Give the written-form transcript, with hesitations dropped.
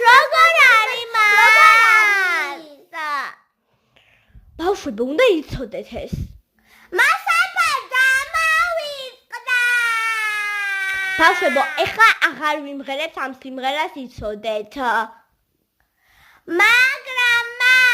როგორ არის მას? ბავშვები უნდა იცოდეთ ეს. მას აფარდა მოვიწყდა. ბავშვებო, ეხლა აღარ ვიმღერებს ამ სიმღერას იცოდეთ. მაგ